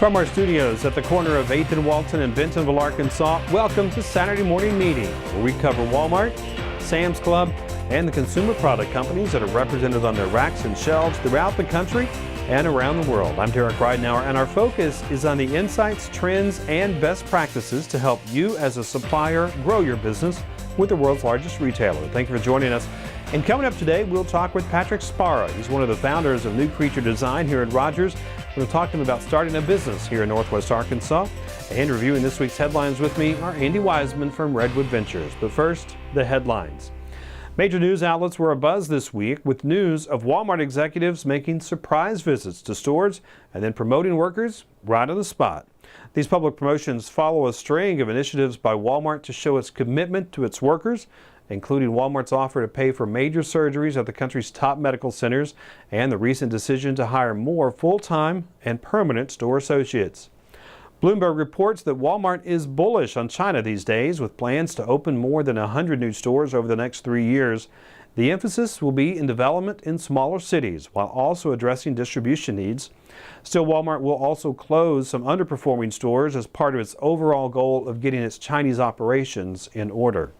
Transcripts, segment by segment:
From our studios at the corner of 8th and Walton in Bentonville, Arkansas, welcome to Saturday Morning Meeting, where we cover Walmart, Sam's Club, and the consumer product companies that are represented on their racks and shelves throughout the country and around the world. I'm Derek Ridenoure, and our focus is on the insights, trends, and best practices to help you as a supplier grow your business with the world's largest retailer. Thank you for joining us. And coming up today, we'll talk with Patrick Sbarra. He's one of the founders of New Creature Design here at Rogers. We'll talk to him about starting a business here in Northwest Arkansas. And reviewing this week's headlines with me are Andy Wiseman from Redwood Ventures. But first, the headlines. Major news outlets were abuzz this week with news of Walmart executives making surprise visits to stores and then promoting workers right on the spot. These public promotions follow a string of initiatives by Walmart to show its commitment to its workers, including Walmart's offer to pay for major surgeries at the country's top medical centers and the recent decision to hire more full-time and permanent store associates. Bloomberg reports that Walmart is bullish on China these days, with plans to open more than 100 new stores over the next 3 years. The emphasis will be in development in smaller cities, while also addressing distribution needs. Still, Walmart will also close some underperforming stores as part of its overall goal of getting its Chinese operations in order.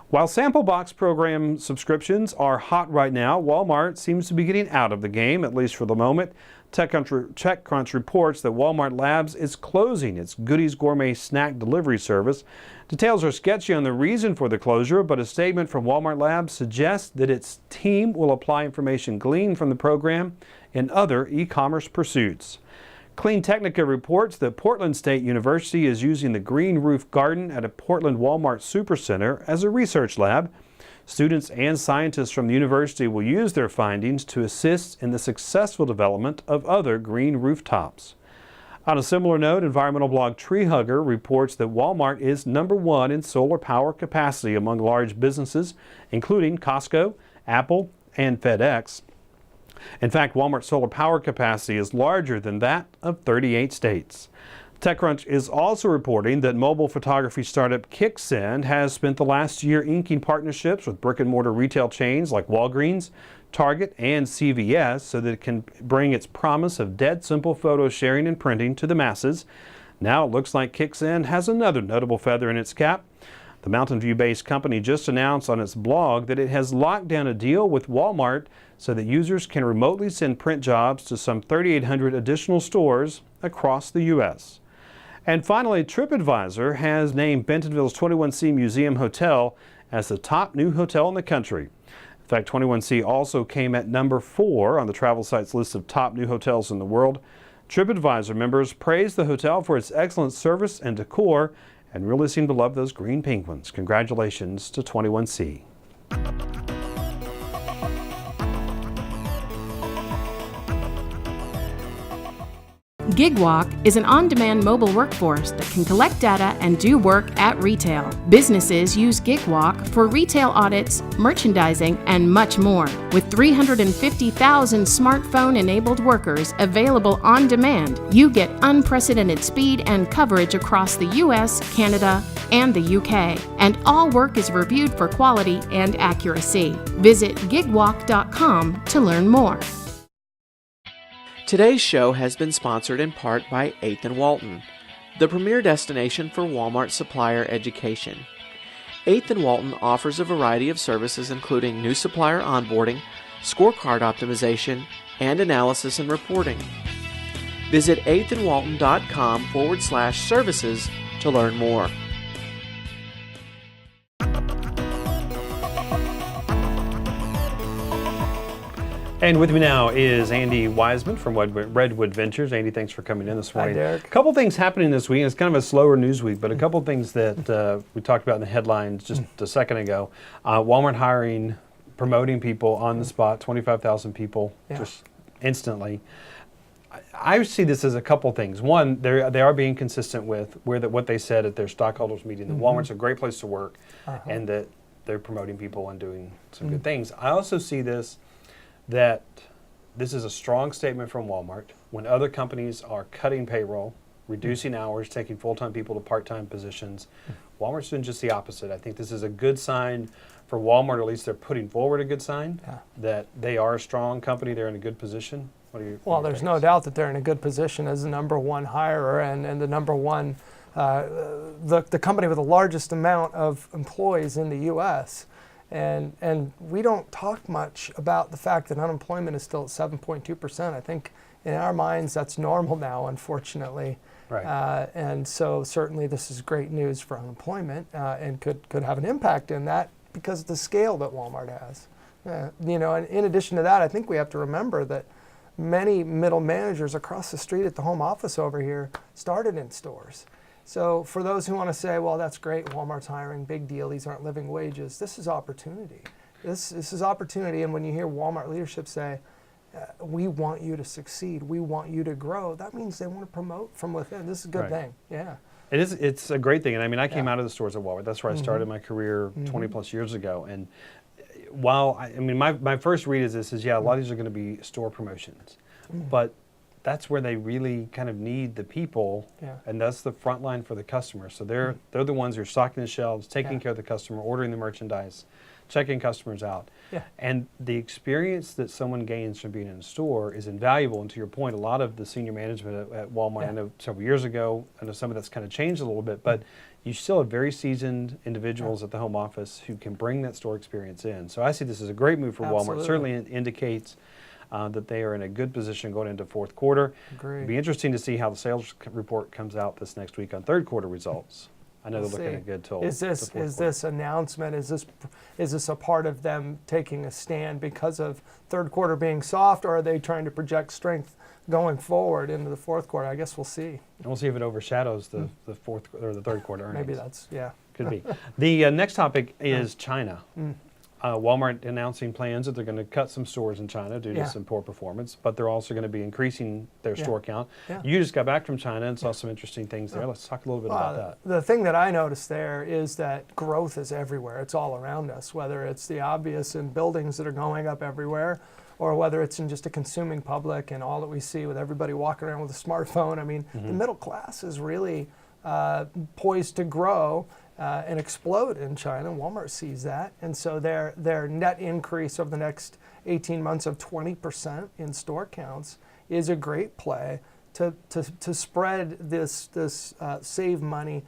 While sample box program subscriptions are hot right now, Walmart seems to be getting out of the game, at least for the moment. TechCrunch reports that Walmart Labs is closing its Goodies Gourmet snack delivery service. Details are sketchy on the reason for the closure, but a statement from Walmart Labs suggests that its team will apply information gleaned from the program in other e-commerce pursuits. Clean Technica reports that Portland State University is using the green roof garden at a Portland Walmart Supercenter as a research lab. Students and scientists from the university will use their findings to assist in the successful development of other green rooftops. On a similar note, environmental blog Treehugger reports that Walmart is #1 in solar power capacity among large businesses, including Costco, Apple, and FedEx. In fact, Walmart's solar power capacity is larger than that of 38 states. TechCrunch is also reporting that mobile photography startup Kicksend has spent the last year inking partnerships with brick-and-mortar retail chains like Walgreens, Target, and CVS so that it can bring its promise of dead simple photo sharing and printing to the masses. Now it looks like Kicksend has another notable feather in its cap. The Mountain View-based company just announced on its blog that it has locked down a deal with Walmart so that users can remotely send print jobs to some 3,800 additional stores across the U.S. And finally, TripAdvisor has named Bentonville's 21C Museum Hotel as the top new hotel in the country. In fact, 21C also came at #4 on the travel site's list of top new hotels in the world. TripAdvisor members praised the hotel for its excellent service and decor and really seem to love those green penguins. Congratulations to 21C. GigWalk is an on-demand mobile workforce that can collect data and do work at retail. Businesses use GigWalk for retail audits, merchandising, and much more. With 350,000 smartphone-enabled workers available on demand, you get unprecedented speed and coverage across the U.S., Canada, and the UK. And all work is reviewed for quality and accuracy. Visit gigwalk.com to learn more. Today's show has been sponsored in part by 8th and Walton, the premier destination for Walmart supplier education. 8th and Walton offers a variety of services including new supplier onboarding, scorecard optimization, and analysis and reporting. Visit 8thandwalton.com/services to learn more. And with me now is Andy Wiseman from Redwood Ventures. Andy, thanks for coming in this morning. Hi, Derek. A couple things happening this week. It's kind of a slower news week, but a couple things that we talked about in the headlines just a second ago. Walmart hiring, promoting people on the spot, 25,000 people just instantly. I see this as a couple things. One, they are being consistent with what they said at their stockholders meeting, that Walmart's a great place to work and that they're promoting people and doing some good things. I also see that this is a strong statement from Walmart when other companies are cutting payroll, reducing hours, taking full-time people to part-time positions. Walmart's doing just the opposite. I think this is a good sign for Walmart, at least they're putting forward a good sign that they are a strong company, they're in a good position. What are your Well, there's no doubt that they're in a good position as the number one hirer and the number one, the company with the largest amount of employees in the U.S. And we don't talk much about the fact that unemployment is still at 7.2%. I think in our minds that's normal now, unfortunately. Right. And so certainly this is great news for unemployment and could have an impact in that because of the scale that Walmart has. You know, and in addition to that, I think we have to remember that many middle managers across the street at the home office over here started in stores. So for those who want to say, well, that's great, Walmart's hiring, big deal, these aren't living wages, this is opportunity. This is opportunity, and when you hear Walmart leadership say, we want you to succeed, we want you to grow, that means they want to promote from within. This is a good thing, yeah. It's a great thing, and I mean, I came out of the stores at Walmart. That's where I started my career 20 plus years ago, and while, I mean, my first read is this is, yeah, a lot of these are going to be store promotions, but that's where they really kind of need the people, and that's the front line for the customer. So they're the ones who are stocking the shelves, taking care of the customer, ordering the merchandise, checking customers out. And the experience that someone gains from being in a store is invaluable. And to your point, a lot of the senior management at Walmart, I know several years ago, I know some of that's kind of changed a little bit, but you still have very seasoned individuals at the home office who can bring that store experience in. So I see this as a great move for Walmart. It certainly indicates that they are in a good position going into fourth quarter. It'll be interesting to see how the sales report comes out this next week on third quarter results. I know they're looking at good till Is this announcement, is this a part of them taking a stand because of third quarter being soft, or are they trying to project strength going forward into the fourth quarter? I guess we'll see. And we'll see if it overshadows the fourth or the third quarter earnings. Maybe that's, could be. The next topic is China. Walmart announcing plans that they're going to cut some stores in China due to some poor performance, but they're also going to be increasing their store count. You just got back from China and saw some interesting things there. Let's talk a little bit about that. The thing that I noticed there is that growth is everywhere. It's all around us, whether it's the obvious in buildings that are going up everywhere, or whether it's in just a consuming public and all that we see with everybody walking around with a smartphone. I mean, the middle class is really poised to grow and explode in China. Walmart sees that, and so their net increase over the next 18 months of 20% in store counts is a great play to spread this save money,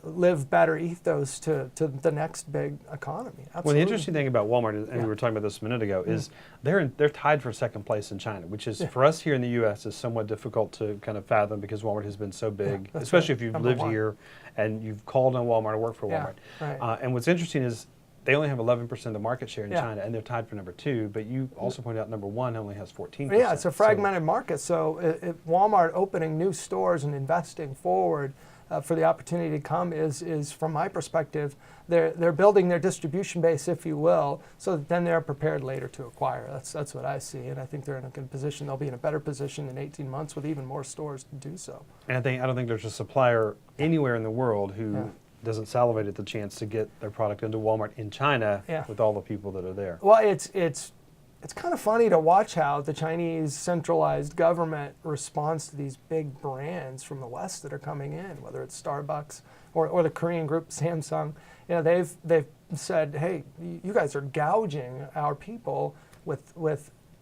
live better ethos to the next big economy. Absolutely. Well, the interesting thing about Walmart, and we were talking about this a minute ago, is they're tied for second place in China, which is for us here in the U.S. is somewhat difficult to kind of fathom because Walmart has been so big, especially if you've lived here and you've called on Walmart or worked for Walmart. And what's interesting is they only have 11% of the market share in China, and they're tied for number 2. But you also pointed out number 1 only has 14%. Yeah, it's a fragmented market. So Walmart opening new stores and investing forward for the opportunity to come is from my perspective, they're building their distribution base, if you will, so that then they're prepared later to acquire. That's what I see, and I think they're in a good position. They'll be in a better position in 18 months with even more stores to do so. And I don't think there's a supplier anywhere in the world who doesn't salivate at the chance to get their product into Walmart in China with all the people that are there. Well, it's kind of funny to watch how the Chinese centralized government responds to these big brands from the West that are coming in, whether it's Starbucks or the Korean group Samsung. You know, they've said, hey, you guys are gouging our people with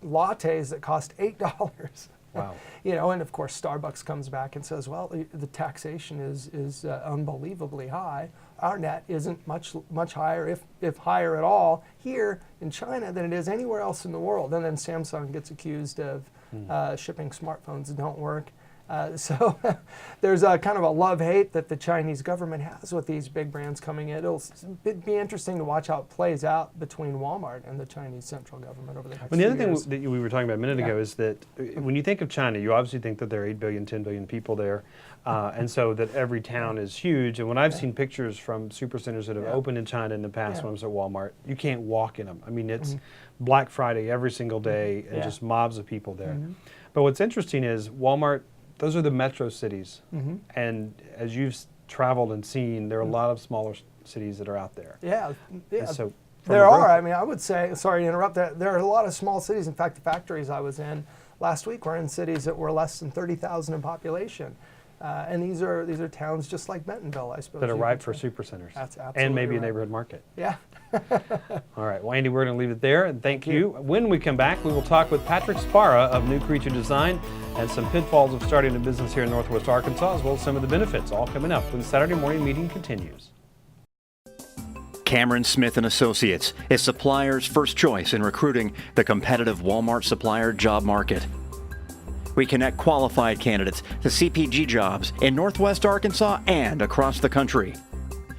lattes that cost $8. Wow. You know, and of course Starbucks comes back and says, well, the taxation is unbelievably high. Our net isn't much higher, if higher at all, here in China than it is anywhere else in the world. And then Samsung gets accused of shipping smartphones that don't work. So there's a kind of a love-hate that the Chinese government has with these big brands coming in. It'll be interesting to watch how it plays out between Walmart and the Chinese central government over the next few years. The other thing that we were talking about a minute ago is that when you think of China, you obviously think that there are 8 billion, 10 billion people there, and so that every town is huge. And when I've seen pictures from supercenters that have opened in China in the past when I was at Walmart, you can't walk in them. I mean, it's Black Friday every single day and just mobs of people there. But what's interesting is Walmart, those are the metro cities, and as you've traveled and seen, there are a lot of smaller cities that are out there. Yeah. So there are. I mean, I would say, sorry to interrupt, there are a lot of small cities. In fact, the factories I was in last week were in cities that were less than 30,000 in population. And these are towns just like Bentonville, I suppose. That are you ripe could for say. super centers. That's absolutely and maybe a right. neighborhood market. Yeah. All right, well, Andy, we're going to leave it there. And thank you. When we come back, we will talk with Patrick Sbarra of New Creature Design and some pitfalls of starting a business here in Northwest Arkansas, as well as some of the benefits, all coming up when the Saturday morning meeting continues. Cameron Smith & Associates is Supplier's first choice in recruiting the competitive Walmart supplier job market. We connect qualified candidates to CPG jobs in Northwest Arkansas and across the country.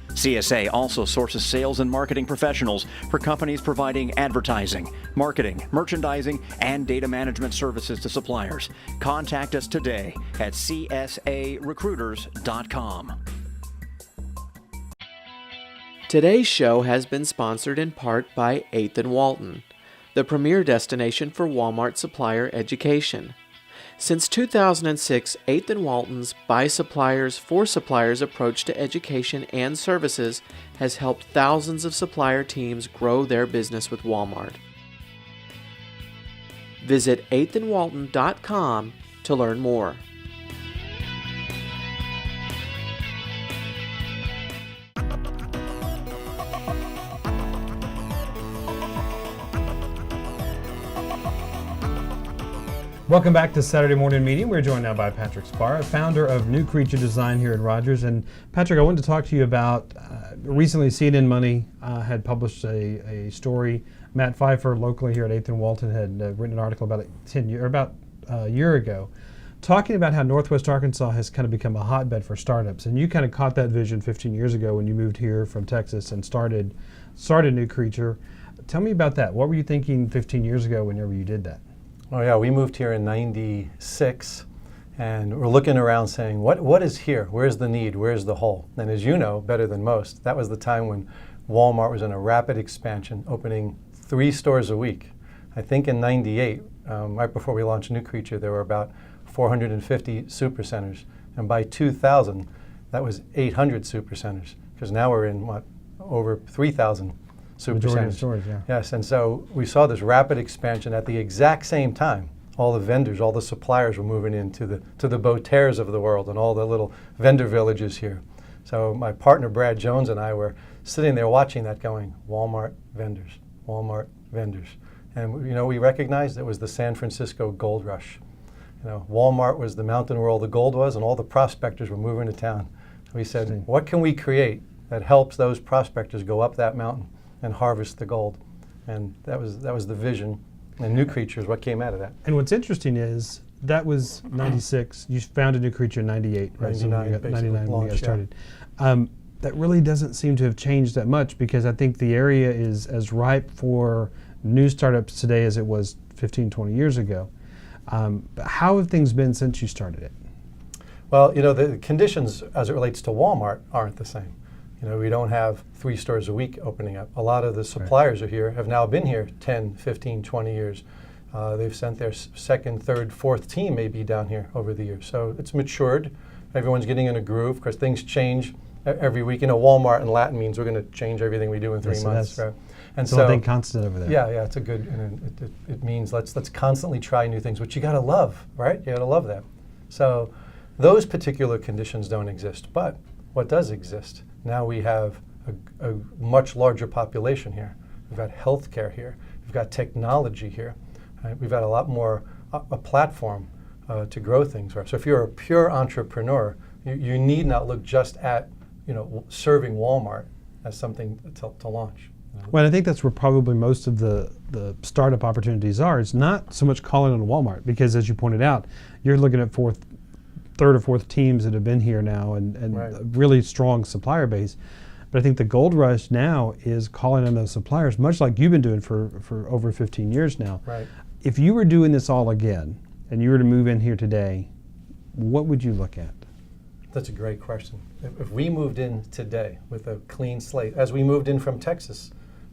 CSA also sources sales and marketing professionals for companies providing advertising, marketing, merchandising, and data management services to suppliers. Contact us today at csarecruiters.com. Today's show has been sponsored in part by 8th and Walton, the premier destination for Walmart supplier education. Since 2006, 8th and Walton's by suppliers for suppliers approach to education and services has helped thousands of supplier teams grow their business with Walmart. Visit 8thandwalton.com to learn more. Welcome back to Saturday Morning Meeting. We're joined now by Patrick Sbarra, founder of New Creature Design here in Rogers. And Patrick, I wanted to talk to you about recently CNN Money had published a story. Matt Pfeiffer, locally here at 8th and Walton, had written an article about a year ago, talking about how Northwest Arkansas has kind of become a hotbed for startups. And you kind of caught that vision 15 years ago when you moved here from Texas and started New Creature. Tell me about that. What were you thinking 15 years ago whenever you did that? Oh yeah, we moved here in '96, and we're looking around saying, what is here? Where's the need? Where's the hole? And as you know better than most, that was the time when Walmart was in a rapid expansion, opening 3 stores a week. I think in '98, right before we launched New Creature, there were about 450 supercenters, and by 2000, that was 800 supercenters. Because now we're in over 3,000. Majority of stores, yeah. Yes, and so we saw this rapid expansion at the exact same time. All the vendors, all the suppliers were moving into the Beauterres of the world and all the little vendor villages here. So my partner Brad Jones and I were sitting there watching that going, Walmart vendors, Walmart vendors. And we recognized it was the San Francisco gold rush. Walmart was the mountain where all the gold was, and all the prospectors were moving to town. We said, what can we create that helps those prospectors go up that mountain and harvest the gold? And that was the vision. And New Creature is what came out of that. And what's interesting is that was 96. You founded New Creature in 98, right? 99, so 99 when you launched, got started. That really doesn't seem to have changed that much, because I think the area is as ripe for new startups today as it was 15, 20 years ago. But how have things been since you started it? Well, the conditions as it relates to Walmart aren't the same. We don't have 3 stores a week opening up. A lot of the suppliers are here, have now been here 10, 15, 20 years. They've sent their second, third, fourth team maybe down here over the years. So it's matured. Everyone's getting in a groove. Of course, things change every week. Walmart in Latin means we're going to change everything we do in 3 months. Right? And so nothing constant over there. Yeah, it's a good, and it means let's constantly try new things, which you got to love, right? You got to love that. So those particular conditions don't exist. But what does exist? Now we have a much larger population here. We've got healthcare here. We've got technology here. Right? We've got a lot more a platform to grow things. Right? So if you're a pure entrepreneur, you need not look just at serving Walmart as something to launch. Well, I think that's where probably most of the startup opportunities are. It's not so much calling on Walmart, because as you pointed out, you're looking at third or fourth teams that have been here now and a really strong supplier base. But I think the gold rush now is calling on those suppliers, much like you've been doing for over 15 years now. Right. If you were doing this all again and you were to move in here today, what would you look at? That's a great question. If we moved in today with a clean slate, as we moved in from Texas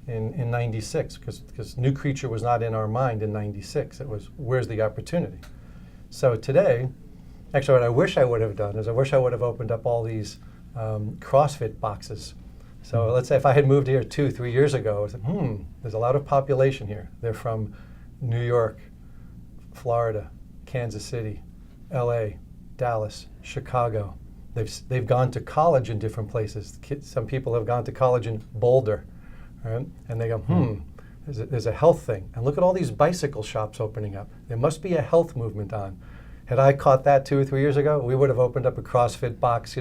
in '96, because New Creature was not in our mind in '96, it was where's the opportunity? So today, actually, what I wish I would have done is I wish I would have opened up all these CrossFit boxes. So let's say if I had moved here 2-3 years ago, I said, there's a lot of population here. They're from New York, Florida, Kansas City, LA, Dallas, Chicago. They've gone to college in different places. Some people have gone to college in Boulder, right? And they go, there's a health thing. And look at all these bicycle shops opening up. There must be a health movement on. Had I caught that 2 or 3 years ago, we would have opened up a CrossFit box,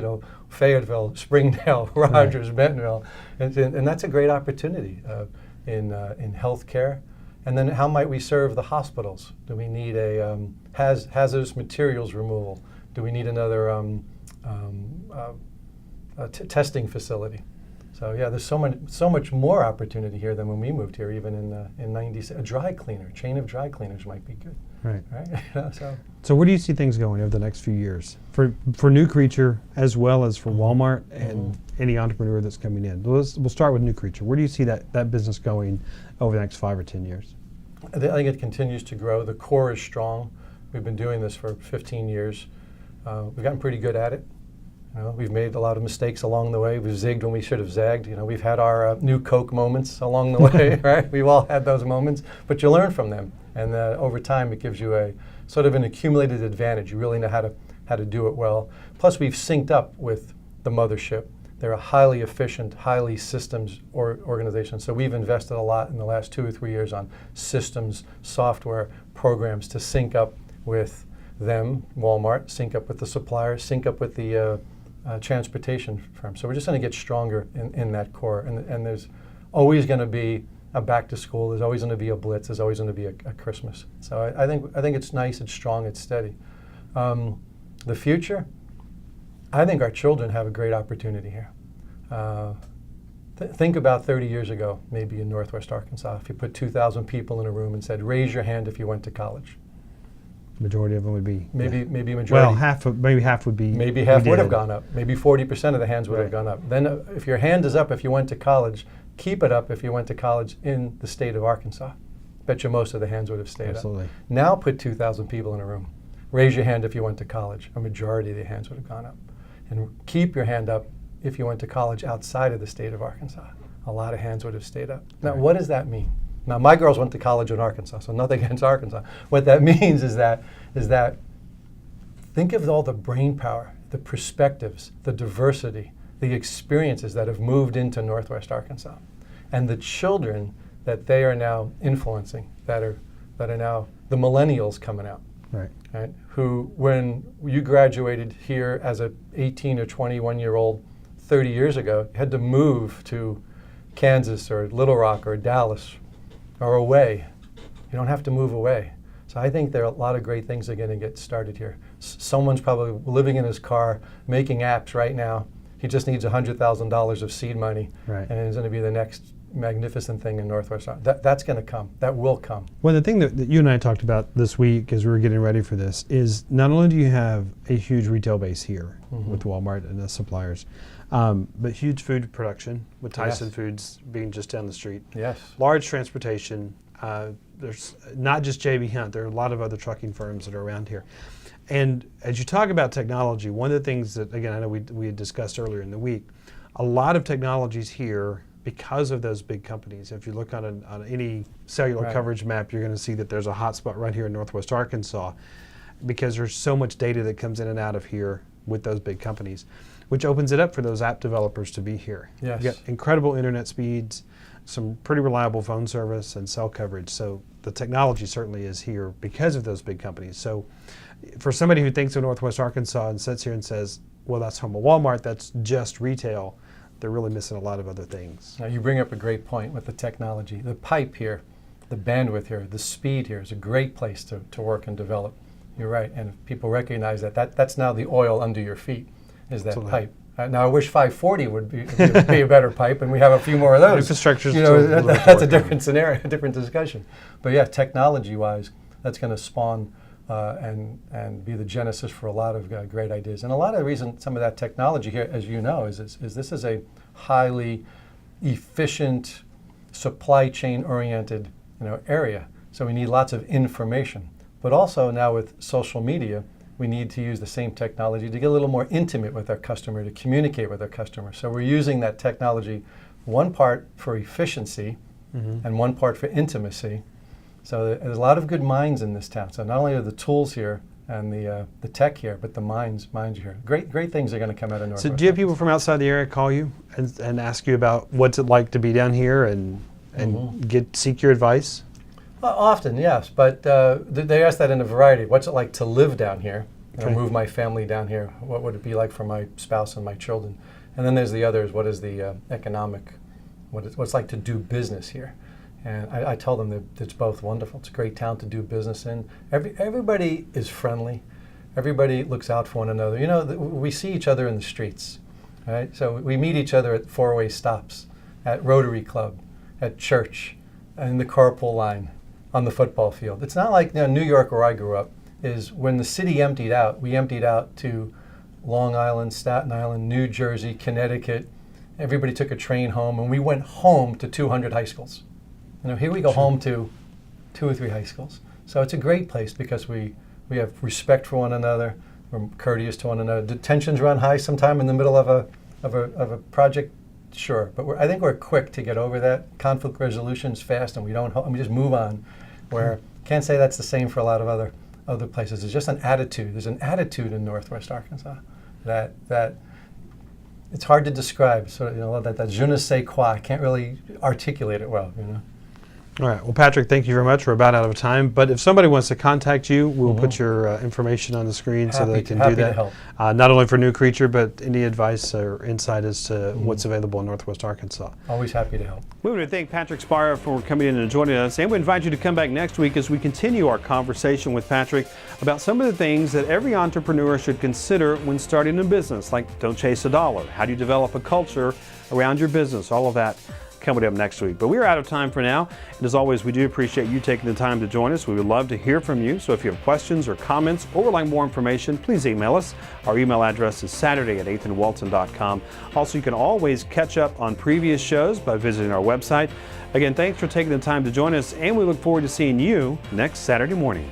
Fayetteville, Springdale, Rogers, Bentonville. And that's a great opportunity in healthcare. And then how might we serve the hospitals? Do we need a hazardous materials removal? Do we need another testing facility? So yeah, there's so much more opportunity here than when we moved here, even in 96. A dry cleaner, chain of dry cleaners might be good. Right. So where do you see things going over the next few years for New Creature as well as for Walmart and any entrepreneur that's coming in? We'll start with New Creature. Where do you see that business going over the next 5 or 10 years? I think it continues to grow. The core is strong. We've been doing this for 15 years. We've gotten pretty good at it. We've made a lot of mistakes along the way. We've zigged when we should have zagged. We've had our new Coke moments along the way, right? We've all had those moments, but you learn from them. And over time, it gives you a sort of an accumulated advantage. You really know how to do it well. Plus, we've synced up with the mothership. They're a highly efficient, highly systems organization. So we've invested a lot in the last 2 or 3 years on systems, software, programs to sync up with them, Walmart, sync up with the suppliers, sync up with the transportation firm. So we're just going to get stronger in that core. And there's always going to be a back to school. There's always going to be a blitz. There's always going to be a Christmas. So I think it's nice. It's strong. It's steady. The future, I think our children have a great opportunity here. Think about 30 years ago, maybe in Northwest Arkansas, if you put 2,000 people in a room and said, "Raise your hand if you went to college." Majority of them would be maybe majority. Well, maybe half would be. Maybe half would have gone up. Maybe 40% of the hands would have gone up. Then, if your hand is up if you went to college, keep it up if you went to college in the state of Arkansas. Bet you most of the hands would have stayed Absolutely. up. Now put 2,000 people in a room. Raise your hand if you went to college. A majority of the hands would have gone up. And keep your hand up if you went to college outside of the state of Arkansas. A lot of hands would have stayed up. Now, what does that mean? Now, my girls went to college in Arkansas, so nothing against Arkansas. What that means is that think of all the brain power, the perspectives, the diversity, the experiences that have moved into Northwest Arkansas, and the children that they are now influencing, that are now the millennials coming out. Right? Who, when you graduated here as a 18 or 21-year-old 30 years ago, had to move to Kansas or Little Rock or Dallas or away. You don't have to move away. So I think there are a lot of great things that are going to get started here. Someone's probably living in his car, making apps right now. He just needs $100,000 of seed money, and it's going to be the next magnificent thing in Northwest Arkansas. That's going to come. That will come. Well, the thing that you and I talked about this week as we were getting ready for this is not only do you have a huge retail base here with Walmart and the suppliers, but huge food production with Tyson Foods being just down the street. Yes. Large transportation. There's not just J.B. Hunt. There are a lot of other trucking firms that are around here. And as you talk about technology, one of the things that, again, I know we had discussed earlier in the week, a lot of technologies here because of those big companies. If you look on any cellular coverage map, you're going to see that there's a hotspot right here in Northwest Arkansas because there's so much data that comes in and out of here with those big companies, which opens it up for those app developers to be here. Yes. You got incredible internet speeds, some pretty reliable phone service and cell coverage. So the technology certainly is here because of those big companies. So for somebody who thinks of Northwest Arkansas and sits here and says, well, that's home of Walmart, that's just retail, they're really missing a lot of other things. Now you bring up a great point with the technology. The pipe here, the bandwidth here, the speed here is a great place to work and develop. You're right, and if people recognize that's now the oil under your feet, is that pipe. Now I wish 540 would be a better pipe, and we have a few more of those. Infrastructure's that's a different scenario, a different discussion. But yeah, technology-wise, that's going to spawn and be the genesis for a lot of great ideas. And a lot of the reason some of that technology here, as you know, is this is a highly efficient, supply chain oriented area. So we need lots of information. But also now with social media, we need to use the same technology to get a little more intimate with our customer, to communicate with our customer. So we're using that technology, one part for efficiency and one part for intimacy. So there's a lot of good minds in this town. So not only are the tools here and the tech here, but the mines are here. Great things are going to come out of Northwest. So do you have people from outside the area call you and ask you about what's it like to be down here and seek your advice? Often, yes, but they ask that in a variety. What's it like to live down here? Okay. Move my family down here. What would it be like for my spouse and my children? And then there's the others. What is the economic? What's it like to do business here? And I tell them that it's both wonderful. It's a great town to do business in. Everybody is friendly. Everybody looks out for one another. You know, we see each other in the streets, right? So we meet each other at four-way stops, at Rotary Club, at church, in the carpool line, on the football field. It's not like New York, where I grew up, is when the city emptied out, we emptied out to Long Island, Staten Island, New Jersey, Connecticut. Everybody took a train home, and we went home to 200 high schools. Here we go home to 2 or 3 high schools. So it's a great place because we have respect for one another, we're courteous to one another. Do tensions run high sometime in the middle of a project? Sure, but I think we're quick to get over that. Conflict resolution is fast, and we just move on. Where can't say that's the same for a lot of other places. There's just an attitude. There's an attitude in Northwest Arkansas that it's hard to describe. So that je ne sais quoi. I can't really articulate it well. All right. Well, Patrick, thank you very much. We're about out of time. But if somebody wants to contact you, we'll put your information on the screen so they can do that. To help. Not only for New Creature, but any advice or insight as to what's available in Northwest Arkansas. Always happy to help. We want to thank Patrick Sbarra for coming in and joining us. And we invite you to come back next week as we continue our conversation with Patrick about some of the things that every entrepreneur should consider when starting a business, like don't chase a dollar. How do you develop a culture around your business? All of that coming up next week. But we're out of time for now. And as always, we do appreciate you taking the time to join us. We would love to hear from you. So if you have questions or comments or would like more information, please email us. Our email address is saturday@ethanwalton.com. Also, you can always catch up on previous shows by visiting our website. Again, thanks for taking the time to join us, and we look forward to seeing you next Saturday morning.